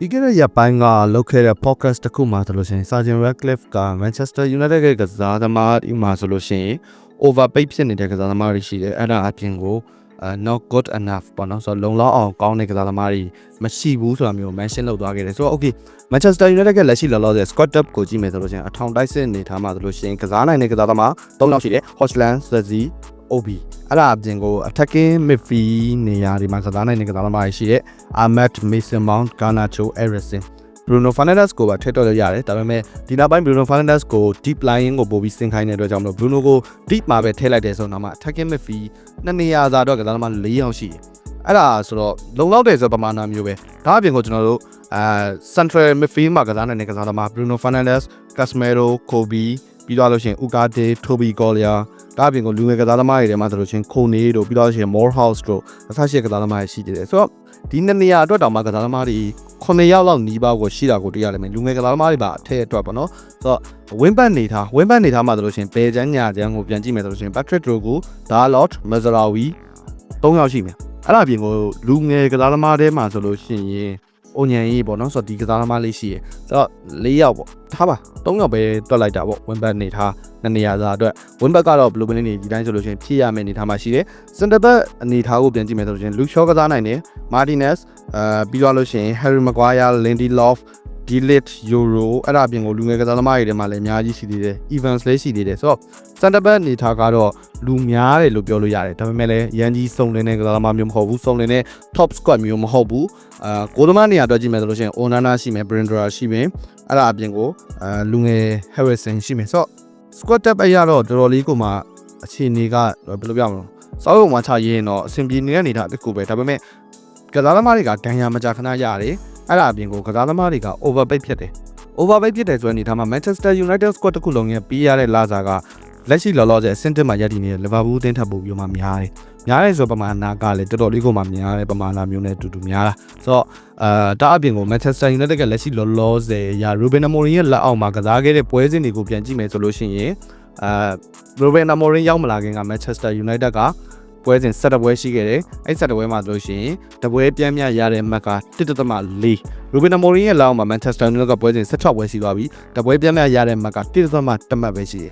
ပြီးခဲ့တဲ့ရက်ပိုင်းကလုပ်ခဲ့တဲ့ podcast တစ်ခုမှာဆိုလို့ရှိရင် Sergeant Ratcliffe က Manchester United ရဲ့ကစားသမားဒီမှာဆိုလို့ရှိရင် overpaid ဖြစ်နေတဲ့ကစားသမားတွေရှိတယ်အဲ့ဒါအပြင်ကိုnot good enough ပေါ့နော်ဆိုတော့လုံလောက်အောင်ကောင်းတဲ့ကစားသမားတွေမရှိဘူးဆိုတာမျိုး mention လုပ်သွားခဲ့တယ်ဆိုတော့ okay Manchester United ကလက်ရှိလောလောဆယ် squad depth ကိုကြည့်မယ်ဆိုလို့ရှိရင်အထောင်တိုက်စစ်အနေထားမှာဆိုလို့ရှိရင်ကစားနိုင်တဲ့ကစားသမား၃ယောက်ရှိတယ် Hojlund, Zazie, Obi အဲ့ဒါအပြင်ကို attacking midfield နေရာတွေမှာကစားနိုင်တဲ့ကစားသမားတွေရှိတယ် Ahmed, Mason Mount, Garnacho, Eriksen Bruno Fernandes ကိုပါထည့်တော့လို့ရတယ်ဒါပေမဲ့ဒီနောက်ပိုင်း Bruno Fernandes ကို deep line ကိုပို့ပြီးဆင်ခိုင်းတဲ့အတွက်ကြောင့်မလို့ Bruno ကို deep မှာပဲထည့်လိုက်တယ်ဆိုတော့မှ attacking midfield နှစ်နေရာသာတော့ကစားသမား၄ယောက်ရှိတယ်အဲ့ဒါဆိုတော့လုံလောက်တယ်ဆိုပမာဏမျိုးပဲဒါအပြင်ကိုကျွန်တော်တို့central midfield မှာကစားနိုင်တဲ့ကစားသမား Bruno Fernandes, Casemiro, Kobe ပြီးတော့လို့ရှိရင် Ugarte, Toby Collier ဒါအပြင်ကိုလူငယ်ကစားသမားတွေထဲမှာဆိုလို့ရှိရင် Kone တို့ပြီးတော့လို့ရှိရင် Morehouse တို့အစရှိတဲ့ကစားသမားတွေရှိသေးတယ်ဆိုတော့ဒီနှစ်နေရာအတွက်တောင်မှကစားသမားတွေ9ယောက်လောက်နီးပါးကိုရှိတာကိုတွေ့ရတယ်မယ်လူငယ်ကစားသမားတွေပါအထက်အတွက်ပေါ့နော်ဆိုတော့ဝင်းပတ်နေထားမှာဆိုလို့ရှိရင်ဘယ်ချမ်းညာချမ်းကိုပြန်ကြည့်မယ်ဆိုလို့ရှိရင် Patrick Drogo, Dalot, Mazraoui 3ယောက်ရှိမယ်အဲ့ဒါအပြင်ကိုလူငယ်ကစားသမားတွေမှာဆိုလို့ရှိရင်အိုညန်ကြီးပေါ့နော်ဆိုတော့ဒီကစားသမားလေးရှိရယ်ဆိုတော့4ယောက်ပေါ့ထားပါ3ယောက်ပဲတွက်လိုက်တာပေါ့ဝင်းပတ်နေထားနှစ်နေရာစာအတွက်ဝင်းပတ်ကတော့ဘယ်လိုပဲနေဒီတိုင်းဆိုလို့ရှိရင်ဖြည့်ရမယ့်အနေထားမှာရှိတယ်စင်တာဘက်အနေထားကိုပြန်ကြည့်မယ်ဆိုလို့ရှိရင်လူရှော့ကစားနိုင်တယ်မာတီနက်ပြီးတော့လို့ရှိရင် Harry Maguire, Lindelof, Delete, Euro အဲ့ဒါအပြင်ကိုလူငယ်ကစားသမားတွေထဲမှာလည်းအများကြီးရှိသေးတယ် Evans လည်းရှိသေးတယ်ဆိုတော့စင်တာဘက်အနေထားကတော့လူများတယ်လို့ပြောလို့ရတယ်ဒါပေမဲ့လည်းရန်ကြီးစုံလင်းတဲ့ကစားသမားမျိုးမဟုတ်ဘူးစုံလင်းတဲ့ top squad မျိုးမဟုတ်ဘူးကိုသမားနေရာအတွက်ကြည့်မယ်ဆိုလို့ရှိရင် Onana ရှိမယ် Brindra ရှိမယ်အဲ့ဒါအပြင်ကိုလူငယ် Harrison ရှိမယ်ဆိုတော့ squad depth အရတော့တော်တော်လေးကိုမှအခြေအနေကဘယ်လိုပြောမလဲစောက်ရုံမှာချရေးရင်တော့အဆင်ပြေနေတဲ့အနေထားတစ်ခုပဲဒါပေမဲ့ကစားသမားတွေကဒဏ်ရာမကြခဏရတယ်အဲ့ဒါအပြင်ကိုကစားသမားတွေက overpaid ဖြစ်တယ်ဆိုတဲ့အနေထားမှာ Manchester United squad တစ်ခုလုံးရဲ့ပြီးရတဲ့လာစာကလက်ရှိလောလောဆယ်အဆင့်1မှာရပ်တည်နေတဲ့ Liverpool အသင်းထပ်ပို့ပြီးမှများတယ်ဆိုပမာဏကလည်းတော်တော်လေးကိုမှများတယ်ပမာဏမျိုးနဲ့အတူတူများတာဆိုတော့ဒါအပြင်ကို Manchester United ကလက်ရှိလောလောဆယ်ရာ Ruben Amorim ရဲ့လက်အောက်မှာကစားခဲ့တဲ့ပွဲစဉ်တွေကိုပြန်ကြည့်မယ်ဆိုလို့ရှိရင်Ruben Amorim ရောက်မလာခင်က Manchester United ကပွဲစဉ်7ပွဲရှိခဲ့တယ်အဲ့7ပွဲမှာဆိုလို့ရှိရင်တပွဲပြန်မြရတဲ့မှတ်က 1.4 Ruben Amorim ရဲ့လက်အောက်မှာ Manchester United ကပွဲစဉ်16ပွဲရှိသွားပြီတပွဲပြန်မြရတဲ့မှတ်က 1.1 မှတ်ပဲရှိတယ်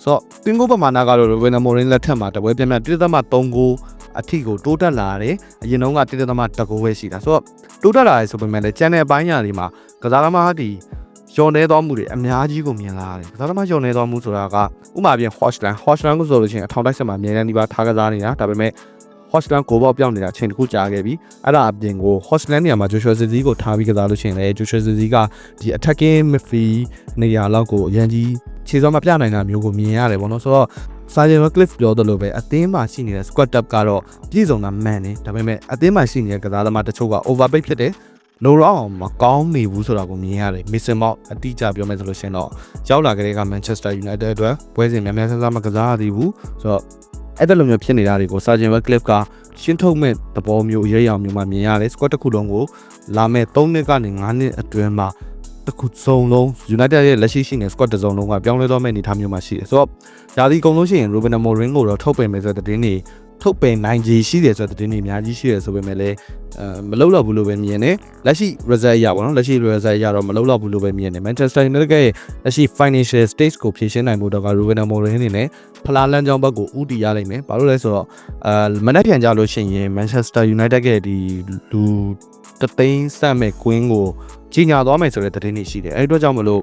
ဆိုတော့သင်္ကိုပမာဏကတော့ Ruben Amorim လက်ထက်မှာတပွဲပြန်မြ 1.3 ကိုအထိကိုတိုးတက်လာတယ်အရင်တုန်းက 1.1 ပဲရှိတာဆိုတော့တိုးတက်လာတယ်ဆိုပေမဲ့လည်းကျန်တဲ့အပိုင်းညာတွေမှာကစားသမားဒီကျော်နေသွားမှုတွေအများကြီးကိုမြင်လာရတယ်ကစားသမားကျော်နေသွားမှုဆိုတာကဥပမာပြင် Hojlund ကိုဆိုလို့ရှိရင်အထောင်တိုက်ဆက်မှာအများကြီးပါထားကစားနေတာဒါပေမဲ့ Hojlund ကိုပေါက်ပြောင်းနေတာအချိန်တစ်ခုကြာခဲ့ပြီအဲ့ဒါအပြင်ကို Hojlund နေရာမှာ Joshua Zirkzee ကိုထားပြီးကစားလို့ရှိရင်လည်း Joshua Zirkzee ကဒီ attacking midfield နေရာလောက်ကိုအရင်ကြီးခြေစောမပြနိုင်တာမျိုးကိုမြင်ရတယ်ပေါ့နော်ဆိုတော့Sergeant Ratcliffe ပြောသလိုပဲအသင်းမှာရှိနေတဲ့ squad depth ကတော့ပြည့်စုံတာမှန်တယ်ဒါပေမဲ့အသင်းမှာရှိနေတဲ့ကစားသမားတချို့က overpaid ဖြစ်တယ်လိုတော့မကောင်းနေဘူးဆိုတာကိုမြင်ရတယ် Mason Mount အတိအကျပြောမယ်ဆိုလို့ရှင်တော့ရောက်လာကြတဲ့က Manchester United အတွက်ပွဲစဉ်များများဆန်းဆန်းမကစားရသေးဘူးဆိုတော့အဲ့ဒါလိုမျိုးဖြစ်နေတာတွေကို Sergeant Ratcliffe ကရှင်းထုတ်မဲ့သဘောမျိုးရေးအောင်မျိုးမှမြင်ရတယ် squad တစ်ခုလုံးကိုလာမဲ့3နှစ်ကနေ5နှစ်အတွင်းမှာတစ်ခုစုံလုံး United ရဲ့လက်ရှိရှိနေတဲ့ squad တစ်စုံလုံးကပြောင်းလဲသွားမဲ့အနေအထားမျိုးမှာရှိတယ်ဆိုတော့ဒါဒီအကုန်လုံးရှိရင် Ruben Amorim ကိုတော့ထုတ်ပယ်မယ်ဆိုတဲ့သတင်းတွေထုတ်ပယ်နိုင်ခြေရှိတယ်ဆိုတဲ့သတင်းတွေအများကြီးရှိတယ်ဆိုပေမဲ့လည်းမလုံလောက်ဘူးလို့ပဲမြင်တယ်လက်ရှိ result ရပါတော့လက်ရှိ result ရတော့မလုံလောက်ဘူးလို့ပဲမြင်တယ် Manchester United ရဲ့လက်ရှိ financial stage ကိုဖြည့်ရှင်းနိုင်ဖို့တော့ Ruben Amorim အနေနဲ့ဖလားလမ်းကြောင်းဘက်ကိုဦးတည်ရနိုင်မယ်ဘာလို့လဲဆိုတော့မနေ့ပြန်ကြလို့ရှိရင် Manchester United ရဲ့ဒီလူတသိန်းစက်မဲ့ queen ကိုကြီးညာသွားမယ်ဆိုတဲ့သတင်းတွေရှိတယ်အဲ့အတွက်ကြောင့်မလို့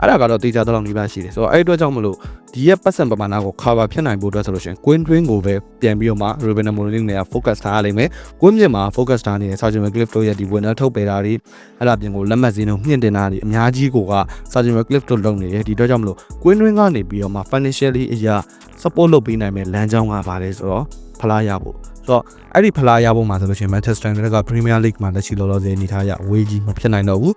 အဲ့ဒါကတော့တေချာတော့နီးပါးရှိတယ်ဆိုတော့အဲ့အတွက်ကြောင့်မလို့ဒီရဲ့ပတ်စံပမာဏကို cover ဖြစ်နိုင်ဖို့အတွက်ဆိုလို့ရှိရင် Queen Twin ကိုပဲပြန်ပြီးတော့မှ Ruben Amorim နဲ့ focus ထားရလိမ့်မယ် Queen မြင်မှာ focus ထားနေတဲ့ Sergeant Ratcliffe တို့ရဲ့ဒီ winner ထုတ်ပေးတာတွေအဲ့ဒါပြင်ကိုလက်မှတ်စင်းတို့မြင့်တင်တာတွေအများကြီးကိုက Sergeant Ratcliffe တို့လုပ်နေတယ်ဒီအတွက်ကြောင့်မလို့ Queen Twin ကနေပြီးတော့မှ financially အရာ support လုပ်ပေးနိုင်မယ်လမ်းကြောင်းကပါတယ်ဆိုတော့ဖလားရဖို့ဆိုတော့အဲ့ဒီဖလားရဖို့မှာဆိုလို့ရှိရင် Manchester United က Premier League မှာလက်ရှိလောလောဆယ်နေထားရအဝေးကြီးမဖြစ်နိုင်တော့ဘူး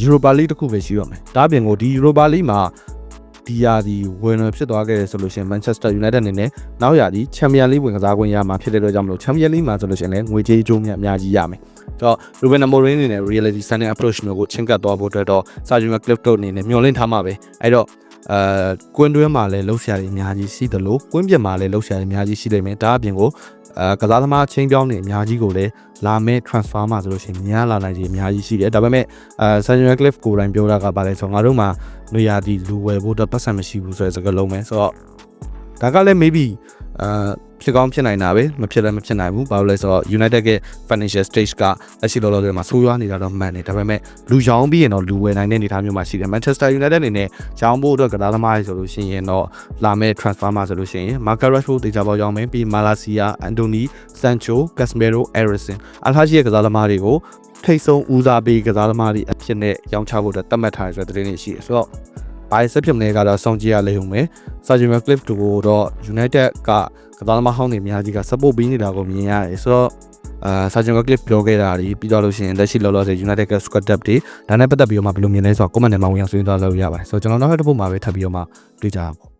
Europa League တခုပဲရှိရမယ်ဒါပြင်ကိုဒီ Europa League မှာဒီရာဒီ winner ဖြစ်သွားခဲ့တယ်ဆိုလို့ရှိရင် Manchester United အနေနဲ့နောက်ရာဒီ Champions League ဝင်ကစားခွင့်ရမှာဖြစ်တဲ့အတွက်ကြောင့်မလို့ Champions League မှာဆိုလို့ရှိရင်လည်းငွေကြေးအကျိုးအများကြီးရမယ်ဆိုတော့ Ruben Amorim အနေနဲ့ reality standing approach မျိုးကိုချင်းကပ်သွားဖို့အတွက်တော့ Sergeant Ratcliffe တို့အနေနဲ့မျှော်လင့်ထားမှာပဲအဲ့တော့ကွင်းတွင်းမှာလည်းလှုပ်ရှားရည်အများကြီးရှိသလိုကွင်းပြင်မှာလည်းလှုပ်ရှားရည်အများကြီးရှိလိမ့်မယ်ဒါအပြင်ကို ကစားသမားချင်းပြောင်းနေအများကြီးကိုလည်းလာမဲ့ transfer မှာဆိုလို့ရှိရင်များလာနိုင်ခြေအများကြီးရှိတယ်ဒါပေမဲ့Samuel Radcliffe ကိုယ်တိုင်ပြောတာကပါလဲဆိုတော့ငါတို့မှာနေရာဒီလူဝယ်ဖို့တော့ပတ်စံမရှိဘူးဆိုတဲ့စကားလုံးပဲဆိုတော့ဒါကလည်း maybe ဖြစ်ကောင်းဖြစ်နိုင်တာပဲမဖြစ်လည်းမဖြစ်နိုင်ဘူးဘာလို့လဲဆိုတော့ United ရဲ့ financial stage ကလက်ရှိလောလောဆယ်မှာဆိုးရွားနေတာတော့မှန်တယ်ဒါပေမဲ့လူရောင်းပြီးရင်တော့လူဝယ်နိုင်တဲ့အနေအထားမျိုးမှာရှိတယ် Manchester United အနေနဲ့ရောင်းဖို့အတွက်ကစားသမားတွေဆိုလို့ရှိရင်တော့လာမဲ့ transfer မှာဆိုလို့ရှိရင် Marcus Rashford တေချာပေါရောင်းမယ်ပြီး Malacia, Anthony, Sancho, Casemiro, Eriksen အားထားရှိတဲ့ကစားသမားတွေကိုထိတ်ဆုံးဦးစားပေးကစားသမားတွေအဖြစ်နဲ့ရောင်းချဖို့အတွက်သတ်မှတ်ထားတဲ့သတင်းတွေရှိတယ်ဆိုတော့ဘာဆက်ဖြစ်မလဲကတော့စောင့်ကြည့်ရလိမ့်ဦးမယ် Samuel Radcliffe တို့တော့ United ကကစားသမားဟောင်းတွေအများကြီးက support ပေးနေတာကိုမြင်ရတယ်ဆိုတော့Samuel Radcliffe ပြောခဲ့တာဒီပြီးတော့လို့ရှိရင်လက်ရှိလောလောဆယ် United က squad depth တွေဒါနဲ့ပတ်သက်ပြီးတော့မှဘယ်လိုမြင်လဲဆိုတော့ comment ထဲမှာဝင်ရောက်ဆွေးနွေးသွားလို့ရပါတယ်ဆိုတော့ကျွန်တော်နောက်ထပ်တစ်ပုဒ်မှာပဲထပ်ပြီးတော့မှတွေ့ကြပါ